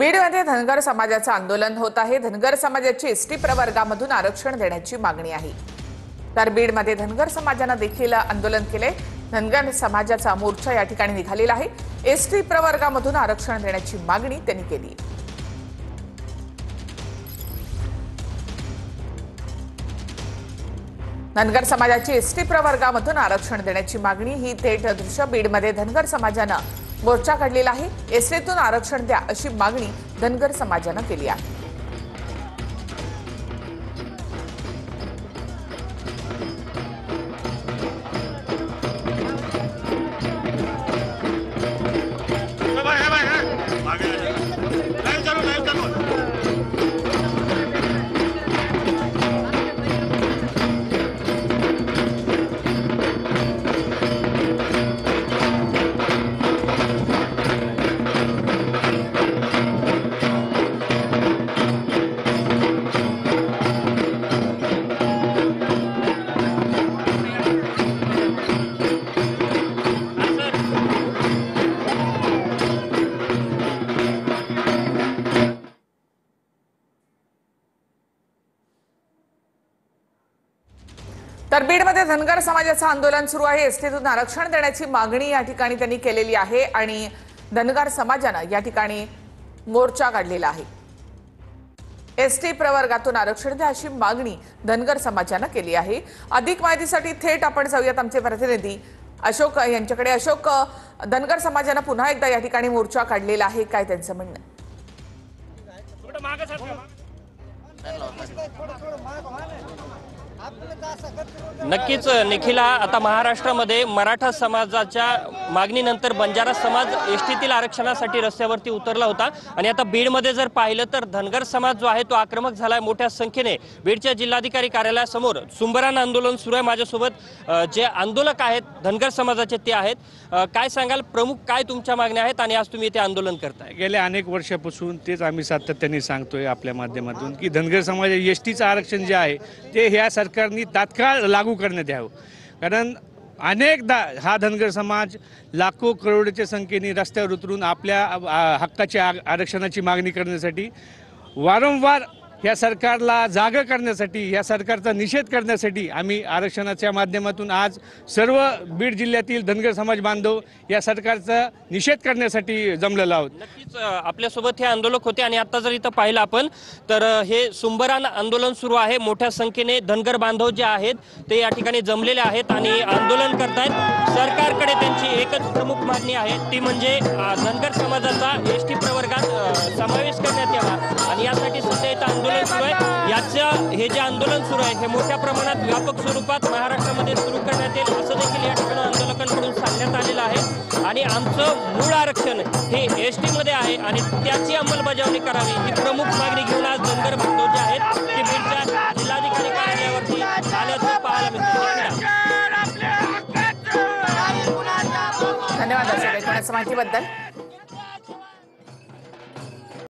बीडमध्ये धनगर समाजाचं आंदोलन होत आहे। धनगर समाजाची एसटी प्रवर्गामधून आरक्षण देण्याची मागणी आहे। तर बीडमध्ये धनगर समाजाने देखील आंदोलन केले। धनगर समाजाचा मोर्चा या ठिकाणी निघालेला आहे। एसटी प्रवर्गामधून आरक्षण देण्याची मागणी त्यांनी केली। धनगर समाजाची एसटी प्रवर्गामधून आरक्षण देण्याची मागणी ही थेट दृश्य बीडमध्ये धनगर समाजाने मोर्चा काढलेला आहे। एसटीतून आरक्षण द्या अशी मागणी धनगर समाजाने केली आहे। तर बीडमध्ये धनगर समाजाचं आंदोलन सुरू आहे। एसटीतून आरक्षण देण्याची मागणी या ठिकाणी त्यांनी केलेली आहे आणि धनगर समाजाने या ठिकाणी मोर्चा काढलेला आहे। एसटी प्रवर्गातून आरक्षण द्या अशी मागणी धनगर समाजाने केली आहे। अधिक माहितीसाठी थेट आपण जाऊयात आमचे प्रतिनिधी अशोक यांच्याकडे। अशोक, धनगर समाजाने पुन्हा एकदा या ठिकाणी मोर्चा काढलेला आहे, काय त्यांचं म्हणणं? नक्कीच निखिला, आता महाराष्ट्रामध्ये मराठा समाजाच्या मागणीनंतर बंजारा समाज एसटीतील आरक्षणासाठी रस्त्यावरती उतरला होता आणि आता बीडमध्ये जर पाहिलं तर धनगर समाज जो आहे तो आक्रमक झालाय। मोठ्या संख्येने बीडच्या जिल्हाधिकारी कार्यालयासमोर सुंबरान आंदोलन सुरू आहे। माझ्यासोबत जे आंदोलक आहेत धनगर समाजाचे ते आहेत। काय सांगाल, प्रमुख काय तुमच्या मागण्या आहेत आणि आज तुम्ही इथे आंदोलन करताय? गेल्या अनेक वर्षापासून तेच आम्ही सातत्याने सांगतोय आपल्या माध्यमातून की धनगर समाज एसटीचं आरक्षण जे आहे ते ह्या सरकारने तात्काळ लागू करण्यात यावं। कारण अनेकदा हा धनगर समाज लाखो करोडच्या संख्येने रस्त्यावर उतरून आपल्या हक्काच्या आरक्षणाची मागणी करण्यासाठी वारंवार या सरकारला जागा करण्यासाठी, या सरकारचा निषेध करण्यासाठी आम्ही आरक्षणाच्या माध्यमातून आज सर्व बीड जिल्ह्यातील धनगर समाज बांधव या सरकारचा निषेध करण्यासाठी जमलेलो आहोत। नक्कीच आपल्यासोबत हे आंदोलक होते आणि आता जर इथं पाहिलं आपण तर हे सुंबरान आंदोलन सुरू आहे। मोठ्या संख्येने धनगर बांधव जे आहेत ते या ठिकाणी जमलेले आहेत आणि आंदोलन करतायत। सरकारकडे त्यांची एकच प्रमुख मागणी आहे, ती म्हणजे धनगर समाजाचा एसटी प्रवर्गात समावेश करण्यात यावा आणि यासाठी सध्या इथं आंदोलन सुरू आहे। याचं हे जे आंदोलन सुरू आहे हे मोठ्या प्रमाणात व्यापक स्वरूपात महाराष्ट्रामध्ये सुरू करण्यात येईल असं देखील या ठिकाणी आंदोलकांकडून सांगण्यात आलेलं आहे। आणि आमचं मूळ आरक्षण हे एसटी मध्ये आहे आणि त्याची अंमलबजावणी करावी ही प्रमुख मागणी घेऊन आज धनगर बांधव जे आहेत ते बीडच्या जिल्हाधिकारी कार्यालयावरती आल्याचं पाहायला मिळतं। धन्यवाद अशोक, माहितीबद्दल।